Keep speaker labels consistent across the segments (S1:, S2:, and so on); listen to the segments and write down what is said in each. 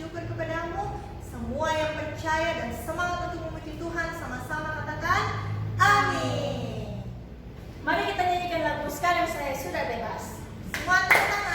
S1: bersyukur kepadamu. Semua yang percaya dan semangat untuk memuji Tuhan sama-sama katakan amin.
S2: Mari kita nyanyikan lagu Sekarang Saya Sudah Bebas.
S1: Semua tepuk tangan.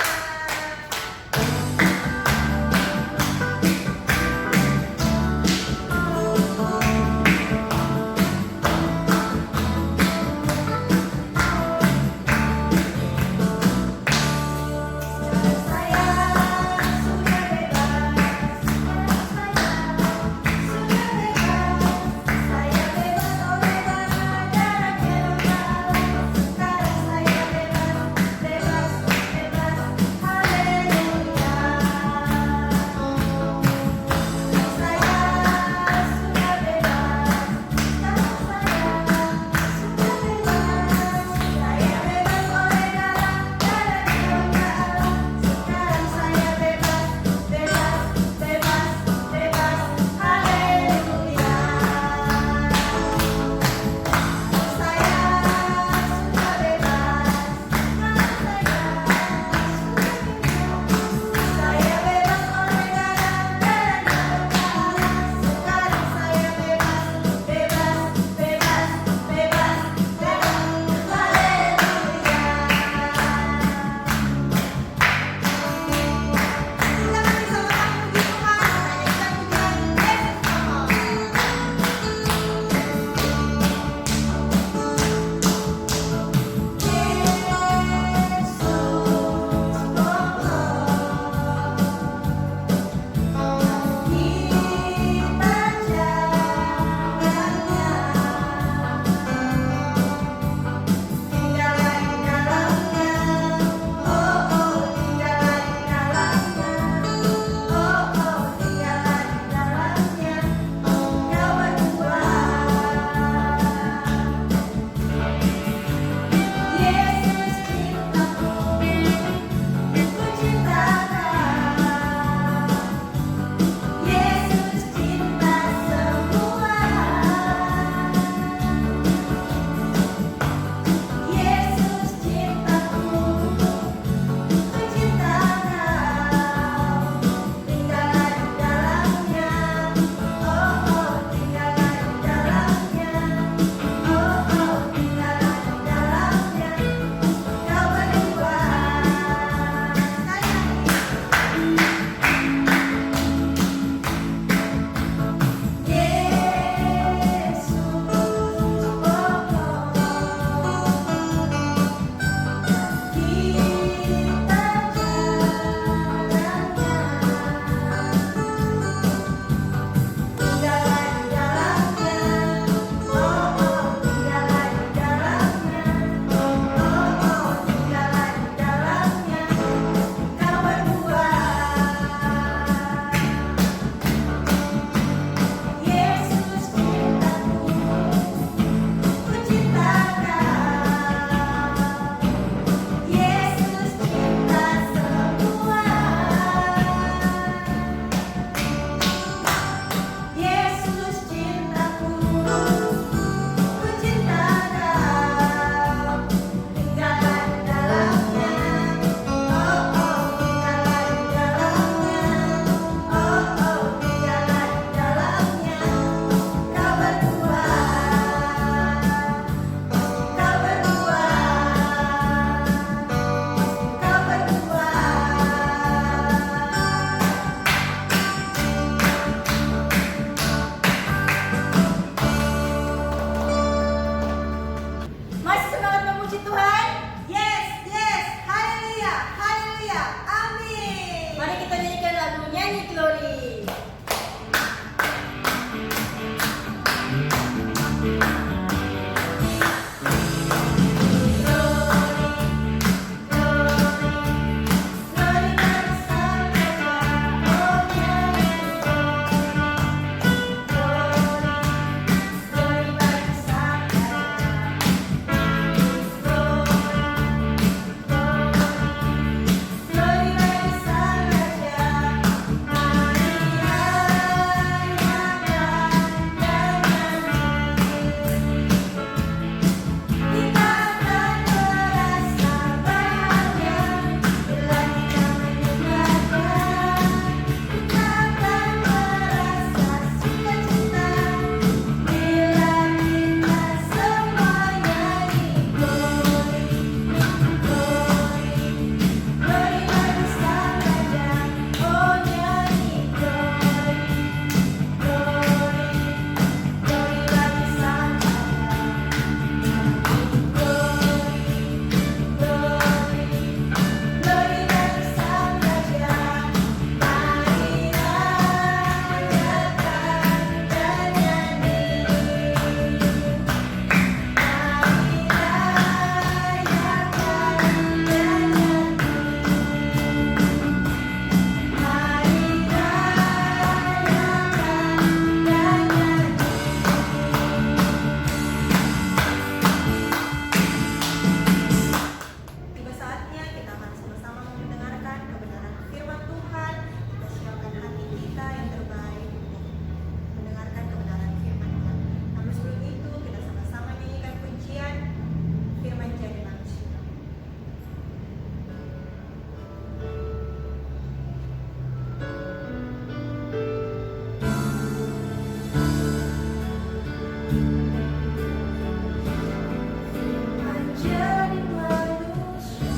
S2: menjadi manusia,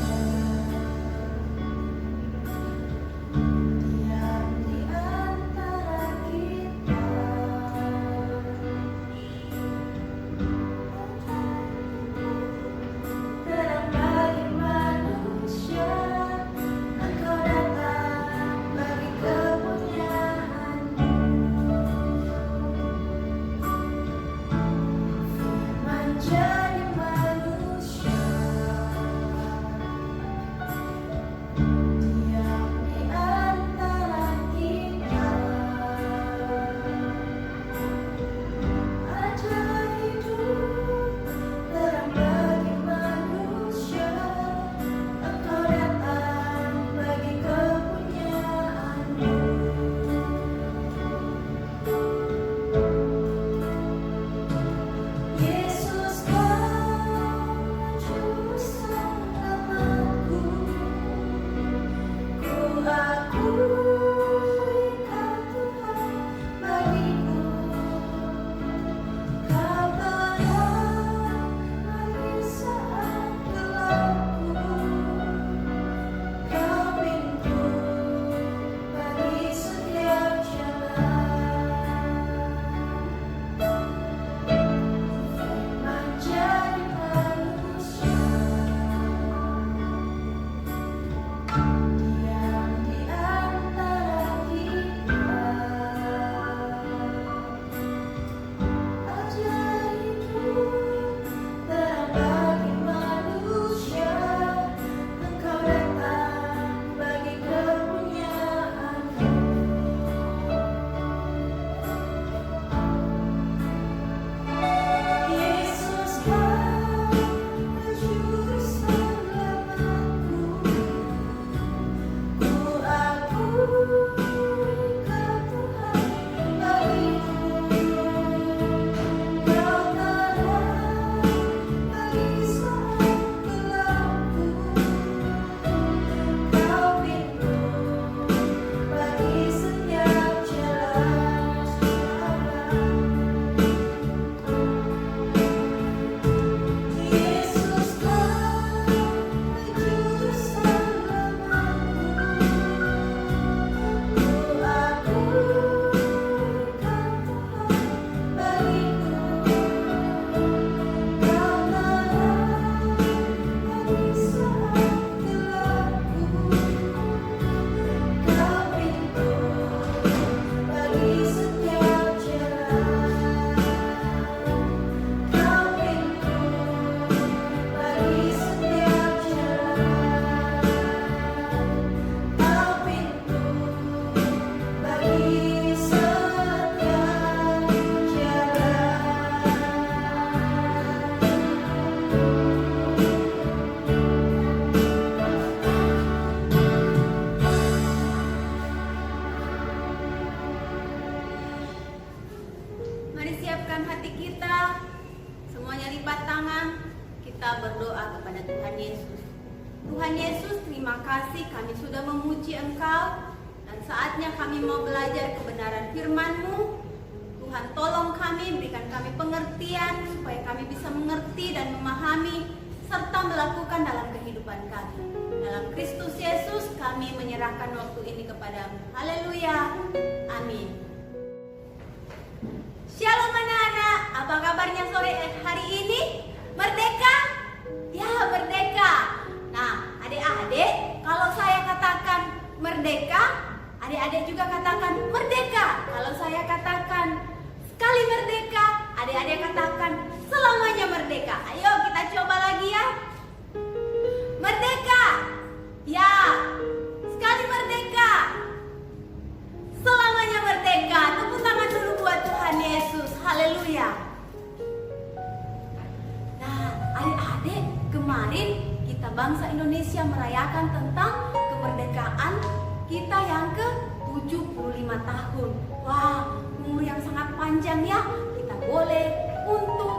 S2: diam di antara kita. Terang bagi manusia, Engkau datang bagi kepunyaan-Mu. Menjadi manusia, diam di antara kita. Ajar hidup terang bagi manusia, Engkau datang bagi kepunyaan-Mu. Yesus, Kau juru selamatku, ku akui Kau Tuhan bagiku. Kau terang bagi saat gelapku, Kau pintu bagi setiap jalan. Menjadi manusia, diam di antara kita. Ajar hidup terang bagi manusia, Engkau datang bagi kepunyaan-Mu. Yesus, Kau juru selamatku, ku akui Kau Tuhan bagiku. Kau terang bagi saat gelapku, Kau pintu bagi setiap jalan. Yesus, Kau juru selamatku, ku akui Kau Tuhan bagiku. Kau terang bagi saat gelapku, Kau pintu bagi setiap jalan. Kau pintu bagi setiap jalan. Kau pintu bagi setiap
S3: Mari siapkan hati kita, semuanya lipat tangan, kita berdoa kepada Tuhan Yesus. Tuhan Yesus, terima kasih kami sudah memuji Engkau, dan saatnya kami mau belajar kebenaran firman-Mu. Tuhan, tolong kami, berikan kami pengertian, supaya kami bisa mengerti dan memahami, serta melakukan dalam kehidupan kami. Dalam Kristus Yesus, kami menyerahkan waktu ini kepadamu. Haleluya, amin. Shalom anak-anak, apa kabarnya sore hari ini? Merdeka? Ya, merdeka. Nah, adik-adik, kalau saya katakan merdeka, adik-adik juga katakan merdeka. Kalau saya katakan sekali merdeka, adik-adik katakan selamanya merdeka. Ayo kita coba lagi ya. Merdeka. Ya, sekali merdeka. Selamanya merdeka. Tepuk tangan dulu buat Tuhan Yesus. Haleluya. Nah, adik-adik, kemarin kita bangsa Indonesia merayakan tentang kemerdekaan kita yang ke-75 tahun. Wah, umur yang sangat panjang ya. Kita boleh untuk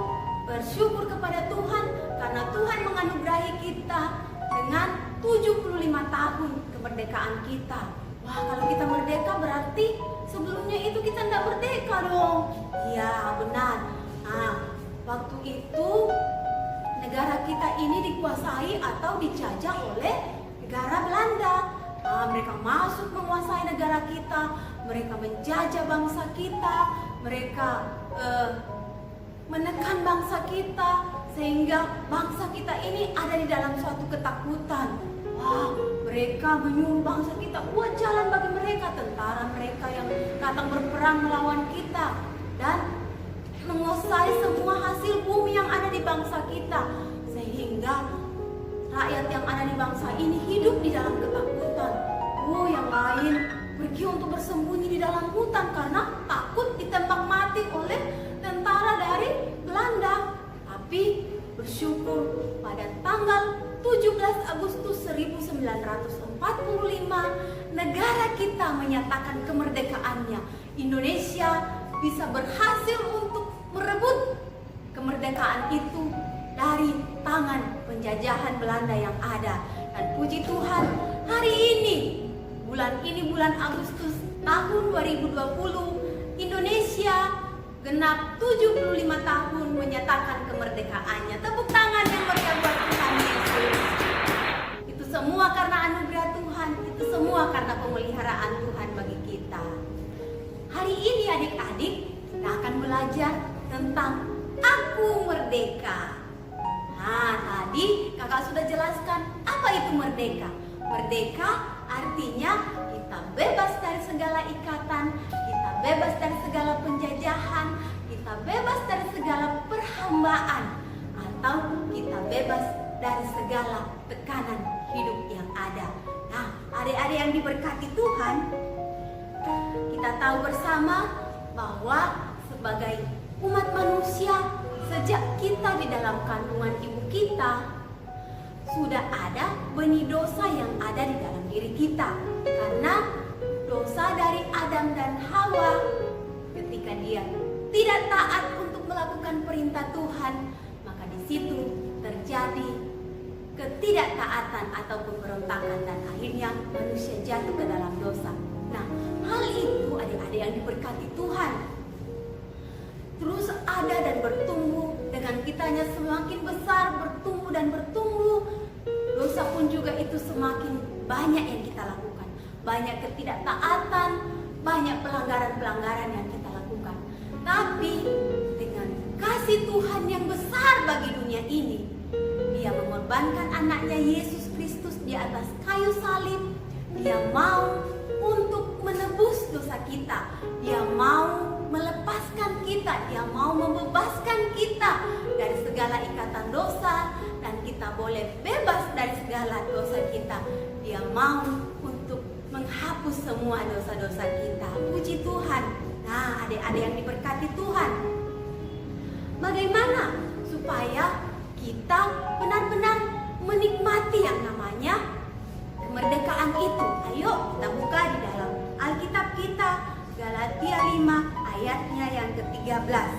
S3: bersyukur kepada Tuhan karena Tuhan menganugerahi kita dengan 75 tahun kemerdekaan kita. Wah, kalau kita merdeka berarti sebelumnya itu kita tidak merdeka dong. Iya, benar. Nah, waktu itu negara kita ini dikuasai atau dijajah oleh negara Belanda. Mereka masuk menguasai negara kita, mereka menjajah bangsa kita, mereka menekan bangsa kita, sehingga bangsa kita ini ada di dalam suatu ketakutan. Mereka menyuruh bangsa kita buat jalan bagi mereka, tentara mereka yang datang berperang melawan kita dan menguasai semua hasil bumi yang ada di bangsa kita, sehingga rakyat yang ada di bangsa ini hidup di dalam ketakutan. Yang lain pergi untuk bersembunyi di dalam hutan karena takut ditembak mati oleh tentara dari Belanda. Tapi bersyukur pada tanggal 17 Agustus 1945 negara kita menyatakan kemerdekaannya. Indonesia bisa berhasil untuk merebut kemerdekaan itu dari tangan penjajahan Belanda yang ada. Dan puji Tuhan, hari ini bulan Agustus tahun 2020, Indonesia genap 75 tahun menyatakan kemerdekaannya. Tepuk tangan yang meriah buat Tuhan Yesus. Itu semua karena anugerah Tuhan, itu semua karena pemeliharaan Tuhan bagi kita. Hari ini adik-adik kita akan belajar tentang Aku Merdeka. Tadi kakak sudah jelaskan apa itu merdeka. Merdeka artinya kita bebas dari segala ikatan, kita bebas dari segala penjajahan, kita bebas dari segala perhambaan, atau kita bebas dari segala tekanan hidup yang ada. Adik-adik yang diberkati Tuhan, kita tahu bersama bahwa sebagai umat manusia, sejak kita di dalam kandungan ibu kita, sudah ada benih dosa yang ada di dalam diri kita. Karena dosa dari Adam dan Hawa, ketika dia tidak taat untuk melakukan perintah Tuhan, maka di situ terjadi ketidaktaatan atau pemberontakan dan akhirnya manusia jatuh ke dalam dosa. Hal itu adik-adik yang diberkati Tuhan terus ada dan bertumbuh. Dengan kitanya semakin besar, bertumbuh dan bertumbuh, dosa pun juga itu semakin banyak yang kita lakukan. Banyak ketidaktaatan, banyak pelanggaran-pelanggaran yang kita lakukan. Tapi dengan kasih Tuhan yang besar bagi dunia ini, Dia mengorbankan anaknya Yesus Kristus di atas kayu salib. Dia mau untuk menebus dosa kita. Dia mau melepaskan kita, Dia mau membebaskan kita dari segala ikatan dosa, dan kita boleh bebas dari segala dosa kita. Dia mau untuk menghapus semua dosa-dosa kita. Puji Tuhan. Adik-adik yang diberkati Tuhan, bagaimana supaya kita benar-benar menikmati yang namanya kemerdekaan itu? Ayo kita buka di dalam Alkitab kita, Galatia 5 ayatnya yang ke-13.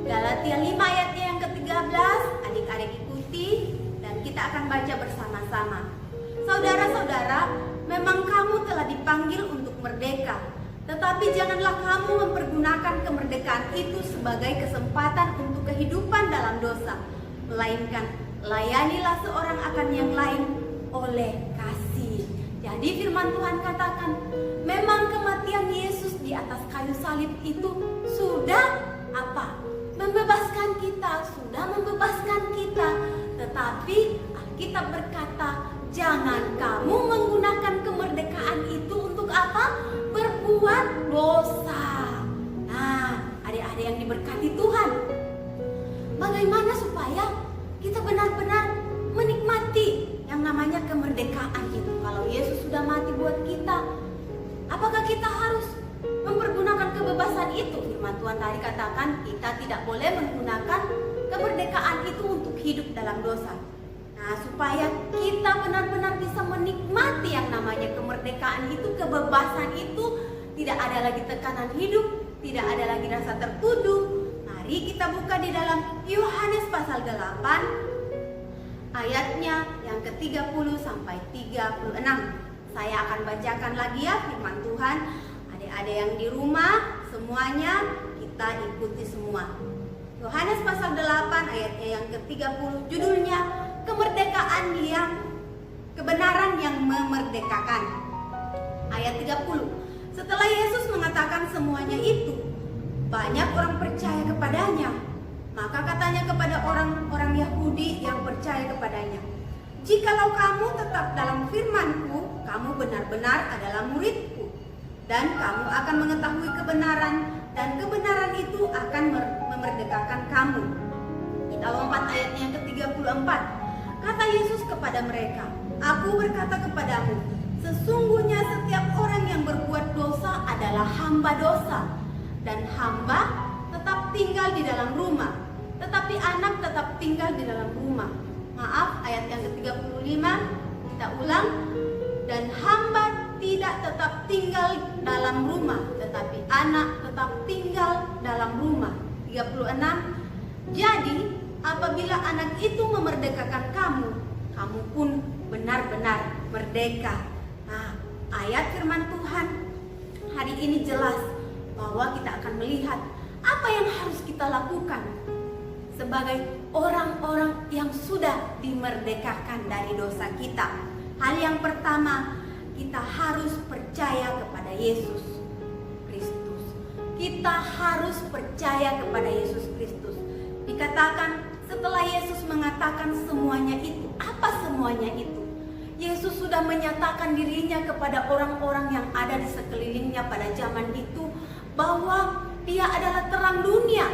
S3: Galatia 5 ayatnya yang ke-13, adik-adik ikuti dan kita akan baca bersama-sama. Saudara-saudara, memang kamu telah dipanggil untuk merdeka, tetapi janganlah kamu mempergunakan kemerdekaan itu sebagai kesempatan untuk kehidupan dalam dosa, melainkan layanilah seorang akan yang lain oleh kasih. Jadi firman Tuhan katakan, memang kematian Yesus di atas kayu salib itu sudah membebaskan kita, sudah membebaskan kita. Tetapi Alkitab berkata, jangan kamu menggunakan kemerdekaan itu untuk apa? Berbuat dosa. Adik-adik yang diberkati Tuhan, bagaimana supaya kita benar-benar menikmati yang namanya kemerdekaan itu? Kalau Yesus sudah mati buat kita, apakah kita harus mempergunakan kebebasan itu? Firman Tuhan tadi katakan kita tidak boleh menggunakan kemerdekaan itu untuk hidup dalam dosa. Supaya kita benar-benar bisa menikmati yang namanya kemerdekaan itu, kebebasan itu, tidak ada lagi tekanan hidup, tidak ada lagi rasa tertuduh. Mari kita buka di dalam Yohanes pasal 8 ayatnya yang ke-30 sampai 36. Saya akan bacakan lagi ya firman Tuhan. Adik-adik yang di rumah semuanya kita ikuti semua. Yohanes pasal 8 ayatnya yang ke-30, judulnya kemerdekaan yang kebenaran yang memerdekakan. Ayat 30. Setelah Yesus mengatakan semuanya itu, banyak orang percaya kepadanya. Maka katanya kepada orang-orang Yahudi yang percaya kepadanya, "Jikalau kamu tetap dalam firman-Ku, kamu benar-benar adalah murid-Ku, dan kamu akan mengetahui kebenaran, dan kebenaran itu akan memerdekakan kamu." Kita lompat ayatnya yang ke-34. Kata Yesus kepada mereka, "Aku berkata kepadamu, sesungguhnya setiap orang yang berbuat dosa adalah hamba dosa, dan hamba tetap tinggal di dalam rumah, tetapi anak tetap tinggal di dalam rumah." Maaf, ayat yang ke-35 kita ulang. Dan hamba tidak tetap tinggal dalam rumah, tetapi anak tetap tinggal dalam rumah. 36. Jadi apabila anak itu memerdekakan kamu, kamu pun benar-benar merdeka. Nah, ayat firman Tuhan hari ini jelas bahwa kita akan melihat apa yang harus kita lakukan sebagai orang-orang yang sudah dimerdekakan dari dosa kita. Hal yang pertama, kita harus percaya kepada Yesus Kristus. Kita harus percaya kepada Yesus Kristus. Dikatakan setelah Yesus mengatakan semuanya itu, apa semuanya itu? Yesus sudah menyatakan dirinya kepada orang-orang yang ada di sekelilingnya pada zaman itu bahwa Dia adalah terang dunia.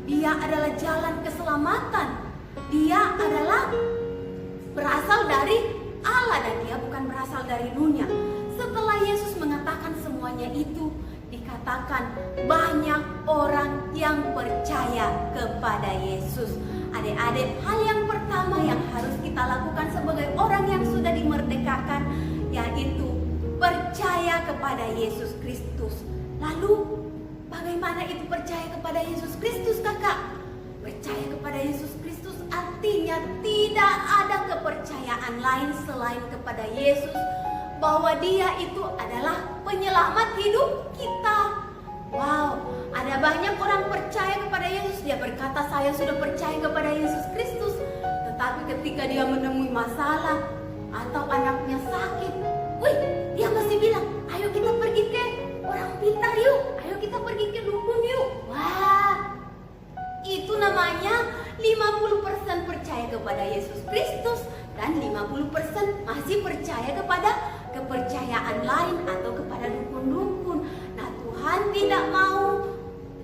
S3: Dia adalah jalan keselamatan. Dia adalah berasal dari Allah dan Dia bukan berasal dari dunia. Setelah Yesus mengatakan semuanya itu, dikatakan banyak orang yang percaya kepada Yesus. Adik-adik, hal yang pertama yang harus kita lakukan sebagai orang yang sudah dimerdekakan yaitu percaya kepada Yesus Kristus. Lalu bagaimana itu percaya kepada Yesus Kristus, kakak? Percaya kepada Yesus Kristus artinya tidak ada kepercayaan lain selain kepada Yesus, bahwa Dia itu adalah penyelamat hidup kita. Wow, ada banyak orang percaya kepada Yesus. Dia berkata, "Saya sudah percaya kepada Yesus Kristus." Tetapi ketika dia menemui masalah atau anaknya sakit, dia masih bilang, "Ayo kita pergi ke orang pintar yuk, ayo kita pergi ke dukun yuk." Wah, itu namanya 50% percaya kepada Yesus Kristus dan 50% masih percaya kepada kepercayaan lain atau kepada dukun-dukun. Nah, Tuhan tidak mau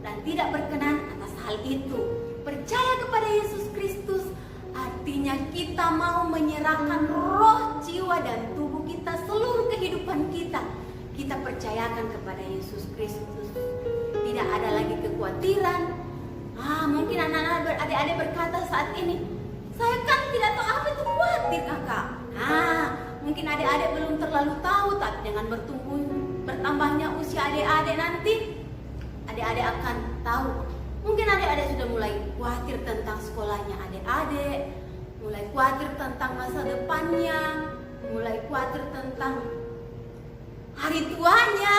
S3: dan tidak berkenan atas hal itu. Percaya kepada Yesus Kristus artinya kita mau menyerahkan roh, jiwa, dan tubuh kita, seluruh kehidupan kita. Kita percayakan kepada Yesus Kristus. Tidak ada lagi kekhawatiran. Mungkin anak-anak adik-adik berkata saat ini, "Saya kan tidak tahu apa itu khawatir, kakak." Mungkin adik-adik belum terlalu tahu, tapi dengan bertambahnya usia adik-adik nanti, adik-adik akan tahu. Mungkin adik-adik sudah mulai khawatir tentang sekolahnya adik-adik, mulai khawatir tentang masa depannya, mulai khawatir tentang hari tuanya,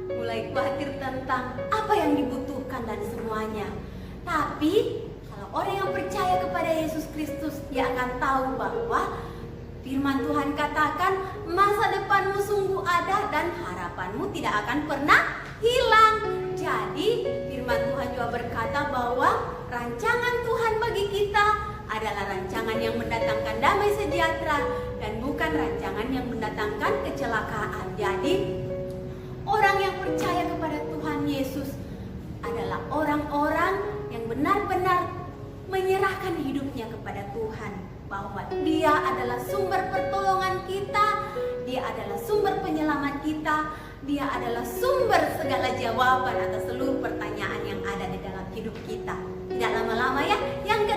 S3: mulai khawatir tentang apa yang dibutuhkan dan semuanya. Tapi kalau orang yang percaya kepada Yesus Kristus, dia akan tahu bahwa firman Tuhan katakan masa depanmu sungguh ada dan harapanmu tidak akan pernah hilang. Jadi firman Tuhan juga berkata bahwa rancangan Tuhan bagi kita adalah rancangan yang mendatangkan damai sejahtera dan bukan rancangan yang mendatangkan kecelakaan. Jadi orang yang percaya kepada Tuhan Yesus adalah orang-orang yang benar-benar menyerahkan hidupnya kepada Tuhan, bahwa Dia adalah sumber pertolongan kita, Dia adalah sumber penyelamat kita, Dia adalah sumber segala jawaban atas seluruh pertanyaan yang ada di dalam hidup kita. Tidak lama-lama ya. Yang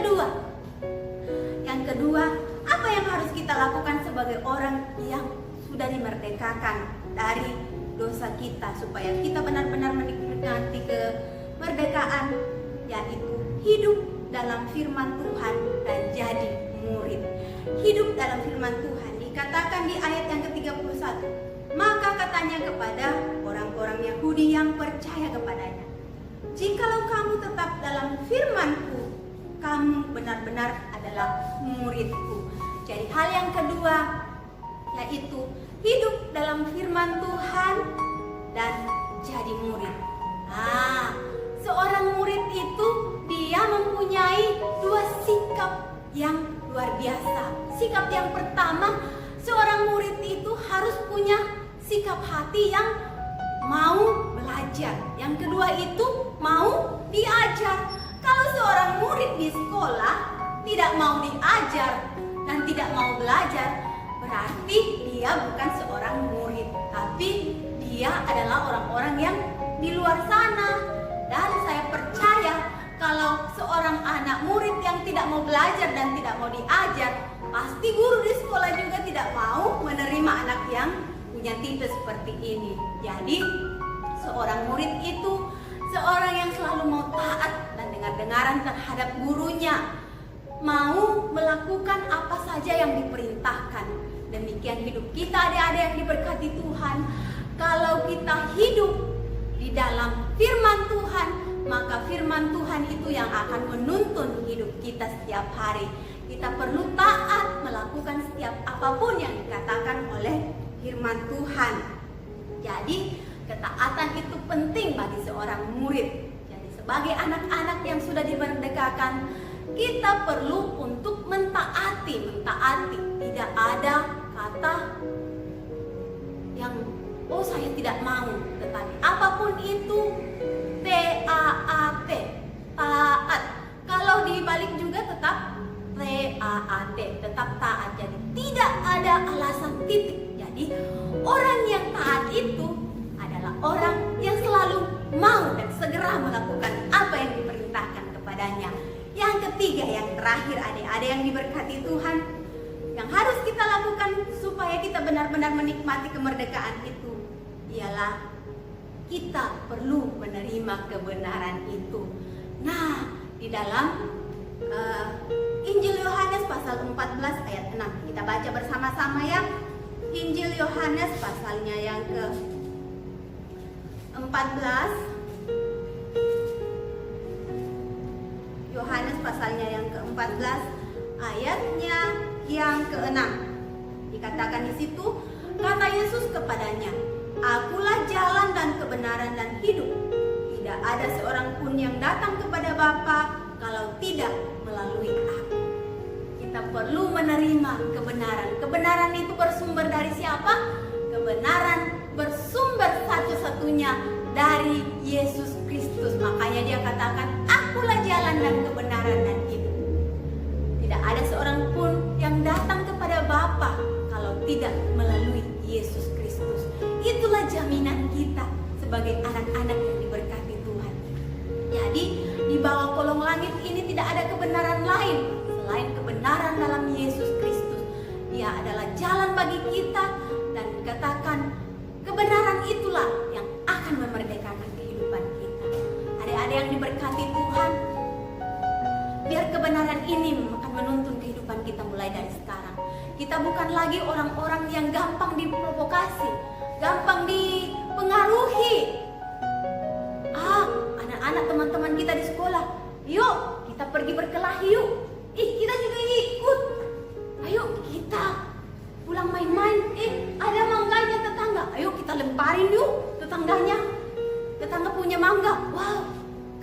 S3: kedua, apa yang harus kita lakukan sebagai orang yang sudah dimerdekakan dari dosa kita supaya kita benar-benar menikmati kemerdekaan, yaitu hidup dalam firman Tuhan dan jadi murid. Hidup dalam firman Tuhan dikatakan di ayat yang ke-31. Maka katanya kepada orang-orang Yahudi yang percaya kepadanya, Jikalau kamu tetap dalam firman-Ku, kamu benar-benar adalah murid-Ku. Jadi hal yang kedua yaitu hidup dalam firman Tuhan dan jadi murid. Seorang murid itu dia mempunyai dua sikap yang luar biasa. Sikap yang pertama, seorang murid itu harus punya sikap hati yang mau belajar. Yang kedua itu mau diajar. Kalau seorang murid di sekolah tidak mau diajar dan tidak mau belajar, berarti dia bukan seorang murid, tapi dia adalah orang-orang yang di luar sana. Dan saya percaya kalau seorang anak murid yang tidak mau belajar dan tidak mau diajar, pasti guru di sekolah juga tidak mau menerima anak yang punya tipe seperti ini. Jadi seorang murid itu seorang yang selalu mau taat dan dengar-dengaran terhadap gurunya, mau melakukan apa saja yang diperintahkan. Demikian hidup kita, adik-adik yang diberkati Tuhan. Kalau kita hidup di dalam firman Tuhan, maka firman Tuhan itu yang akan menuntun hidup kita setiap hari. Kita perlu taat melakukan setiap apapun yang dikatakan oleh firman Tuhan. Jadi ketaatan itu penting bagi seorang murid. Jadi sebagai anak-anak yang sudah dimerdekakan, kita perlu untuk mentaati. Tidak ada kata yang saya tidak mau, tetapi apapun itu T-A-A-T, taat. Kalau dibalik juga tetap T-A-A-T, tetap taat. Jadi tidak ada alasan titik. Jadi orang yang taat itu adalah orang yang selalu mau dan segera melakukan apa yang diperintahkan kepadanya. Yang ketiga, yang terakhir, adik-adik yang diberkati Tuhan, yang harus kita lakukan supaya kita benar-benar menikmati kemerdekaan itu ialah kita perlu menerima kebenaran itu. Nah, di dalam Injil Yohanes pasal 14 ayat 6, kita baca bersama-sama ya. Injil Yohanes pasalnya yang ke 14, Yohanes pasalnya yang ke-14 ayatnya yang ke-6. Dikatakan di situ, kata Yesus kepadanya, Akulah jalan dan kebenaran dan hidup. Tidak ada seorang pun yang datang kepada Bapa kalau tidak melalui Aku. Kita perlu menerima kebenaran. Kebenaran itu bersumber dari siapa? Kebenaran bersumber satu-satunya dari Yesus Kristus. Makanya dia katakan, Akulah jalan dan kebenaran dan hidup. Tidak ada seorang pun yang datang kepada Bapa kalau tidak melalui Yesus Kristus. Itulah jaminan kita sebagai anak-anak yang diberkati Tuhan. Jadi di bawah kolong langit ini tidak ada kebenaran lain selain kebenaran dalam Yesus Kristus. Dia adalah jalan bagi kita dan dikatakan kebenaran itulah yang akan memerdekakan kehidupan kita. Adik-adik yang diberkati Tuhan, biar kebenaran ini akan menuntun kehidupan kita mulai dari sekarang. Kita bukan lagi orang-orang yang gampang diprovokasi, gampang dipengaruhi. Anak-anak teman-teman kita di sekolah, yuk kita pergi berkelahi yuk. Kita juga ikut. Ayo kita pulang main-main. Ada mangganya tetangga. Ayo kita lemparin yuk tetangganya. Tetangga punya mangga. Wow.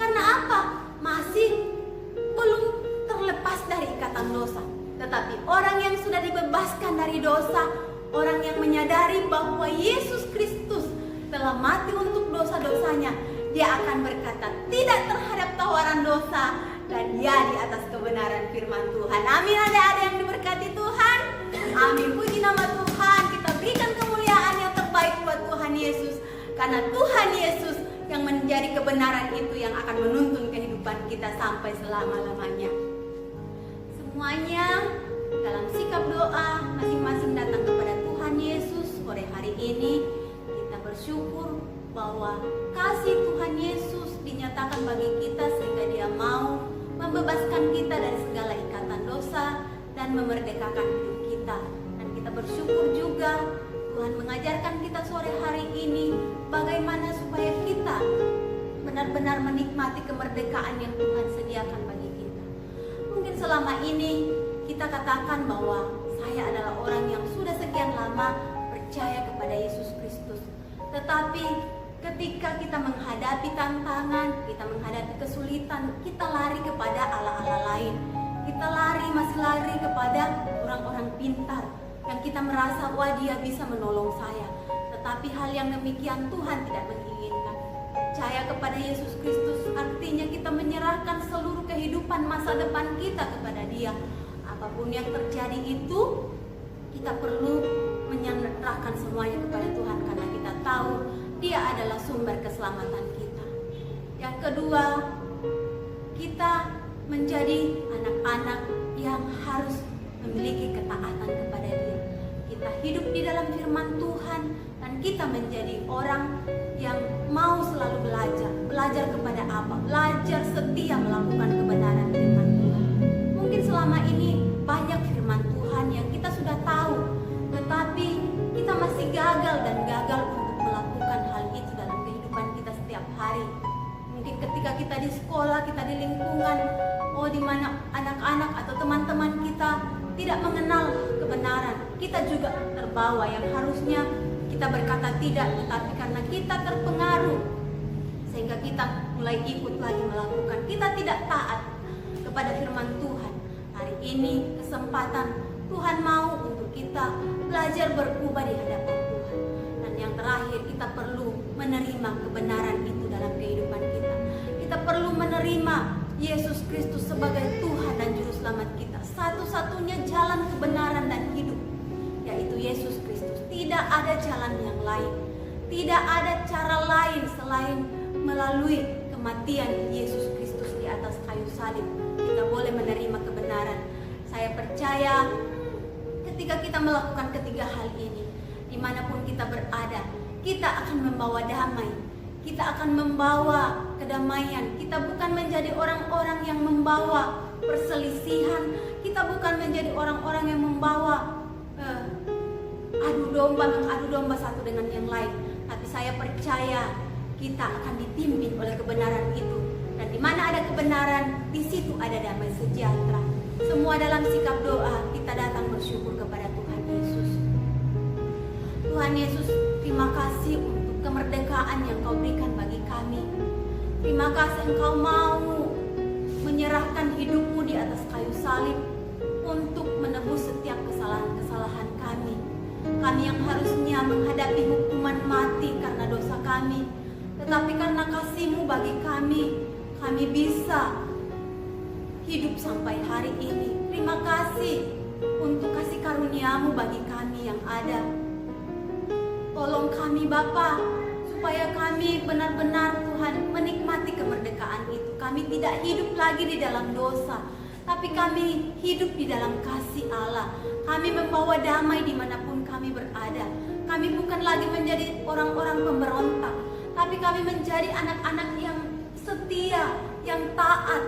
S3: Karena apa? Masih belum terlepas dari ikatan dosa. Tetapi orang yang sudah dibebaskan dari dosa, orang yang menyadari bahwa Yesus Kristus telah mati untuk dosa-dosanya, dia akan berkata tidak terhadap tawaran dosa dan ya di atas kebenaran firman Tuhan. Amin, adik-adik yang diberkati Tuhan. Amin, puji nama Tuhan. Kita berikan kemuliaan yang terbaik buat Tuhan Yesus, karena Tuhan Yesus yang menjadi kebenaran itu yang akan menuntun kehidupan kita sampai selama-lamanya. Semuanya dalam sikap doa masing-masing datang kepada Tuhan Yesus sore hari ini. Kita bersyukur bahwa kasih Tuhan Yesus dinyatakan bagi kita sehingga dia mau membebaskan kita dari segala ikatan dosa dan memerdekakan hidup kita. Dan kita bersyukur juga Tuhan mengajarkan kita sore hari ini bagaimana supaya kita benar-benar menikmati kemerdekaan yang Tuhan sediakan bagi kita. Mungkin selama ini kita katakan bahwa saya adalah orang yang sudah sekian lama percaya kepada Yesus Kristus. Tetapi ketika kita menghadapi tantangan, kita menghadapi kesulitan, kita lari kepada Allah-Allah lain. Kita masih lari kepada orang-orang pintar yang kita merasa, wah dia bisa menolong saya. Tetapi hal yang demikian Tuhan tidak menginginkan. Percaya kepada Yesus Kristus artinya kita menyerahkan seluruh kehidupan masa depan kita kepada Dia. Apapun yang terjadi itu, kita perlu menyerahkan semuanya kepada Tuhan karena kita tahu Dia adalah sumber keselamatan kita. Yang kedua, kita menjadi anak-anak yang harus memiliki ketaatan kepada Dia. Kita hidup di dalam firman Tuhan dan kita menjadi orang yang mau selalu belajar. Belajar kepada apa? Belajar setia melakukan kebenaran firman Tuhan. Mungkin selama ini banyak firman Tuhan yang kita sudah tahu, tetapi kita masih gagal untuk melakukan hal itu dalam kehidupan kita setiap hari. Mungkin ketika kita di sekolah, kita di lingkungan, di mana anak-anak atau teman-teman kita tidak mengenal kebenaran, kita juga terbawa yang harusnya kita berkata tidak, tetapi karena kita terpengaruh sehingga kita mulai ikut lagi melakukan. Kita tidak taat kepada firman Tuhan. Hari ini kesempatan Tuhan mau untuk kita belajar berubah di hadapan Tuhan. Dan yang terakhir, kita perlu menerima kebenaran itu dalam kehidupan kita. Kita perlu menerima Yesus Kristus sebagai Tuhan dan Juru Selamat kita. Satu-satunya jalan kebenaran dan hidup, yaitu Yesus Kristus. Tidak ada jalan yang lain. Tidak ada cara lain selain melalui kematian Yesus Kristus di atas kayu salib. Kita boleh menerima kebenaran. Saya percaya ketika kita melakukan ketiga hal ini, dimanapun kita berada, kita akan membawa damai. Kita akan membawa kedamaian. Kita bukan menjadi orang-orang yang membawa perselisihan. Kita bukan menjadi orang-orang yang membawa mengadu domba satu dengan yang lain. Tapi saya percaya kita akan dipimpin oleh kebenaran itu. Dan di mana ada kebenaran, di situ ada damai sejahtera. Semua dalam sikap doa kita datang bersyukur kepada Tuhan Yesus. Tuhan Yesus, terima kasih untuk kemerdekaan yang Kau berikan bagi kami. Terima kasih Engkau mau menyerahkan hidupmu di atas kayu salib untuk menebus setiap kesalahan-kesalahan kami. Kami yang harusnya menghadapi hukuman mati karena dosa kami, tetapi karena kasih-Mu bagi kami bisa hidup sampai hari ini. Terima kasih untuk kasih karunia-Mu bagi kami yang ada. Tolong kami Bapa, supaya kami benar-benar Tuhan menikmati kemerdekaan itu. Kami tidak hidup lagi di dalam dosa, tapi kami hidup di dalam kasih Allah. Kami membawa damai dimanapun kami berada. Kami bukan lagi menjadi orang-orang pemberontak, tapi kami menjadi anak-anak yang setia, yang taat,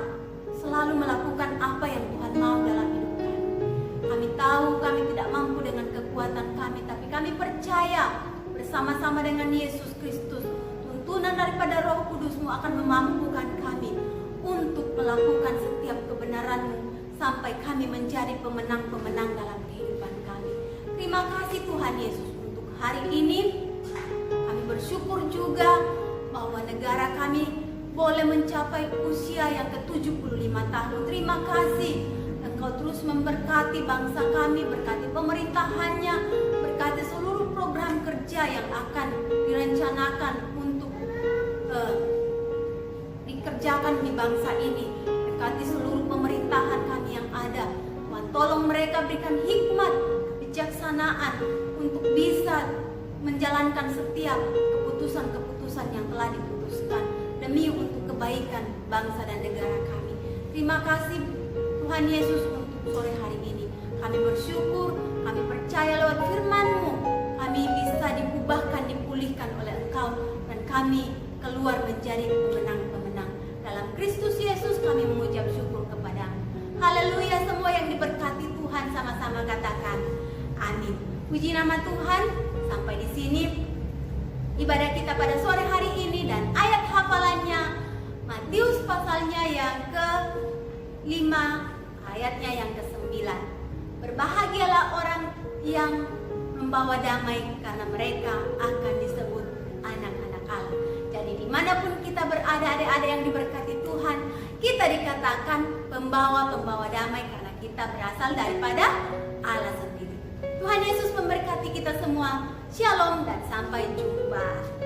S3: selalu melakukan apa yang Tuhan mau dalam hidup kami. Kami tahu kami tidak mampu dengan kekuatan kami, tapi kami percaya bersama-sama dengan Yesus Kristus, tuntunan daripada Roh Kudus-Mu akan memampukan kami untuk melakukan setiap kebenaran-Mu sampai kami menjadi pemenang-pemenang dalam kehidupan kami. Terima kasih Tuhan Yesus untuk hari ini. Kami bersyukur juga bahwa negara kami boleh mencapai usia yang ke-75 tahun. Terima kasih Engkau terus memberkati bangsa kami, berkati pemerintahannya, berkati seluruh program kerja yang akan direncanakan untuk dikerjakan di bangsa ini. Berkati seluruh pemerintahan kami yang ada. Tuhan, tolong mereka berikan hikmat, kebijaksanaan untuk bisa menjalankan setiap keputusan-keputusan yang telah diputuskan demi untuk kebaikan bangsa dan negara kami. Terima kasih Tuhan Yesus untuk sore hari ini. Kami bersyukur, kami percaya lewat firman-Mu kami bisa diubahkan, dipulihkan oleh Engkau, dan kami keluar menjadi pemenang-pemenang. Dalam Kristus Yesus kami mengucap syukur kepada-Mu. Haleluya, semua yang diberkati Tuhan sama-sama katakan amin. Puji nama Tuhan. Sampai di sini ibadah kita pada sore hari ini dan ayat hafalannya Matius pasalnya yang ke-5 ayatnya yang ke-9. Berbahagialah orang yang membawa damai karena mereka akan disebut anak-anak Allah. Jadi dimanapun kita berada, ada yang diberkati Tuhan, kita dikatakan pembawa-pembawa damai karena kita berasal daripada Allah sendiri. Tuhan Yesus memberkati kita semua. Shalom dan sampai jumpa.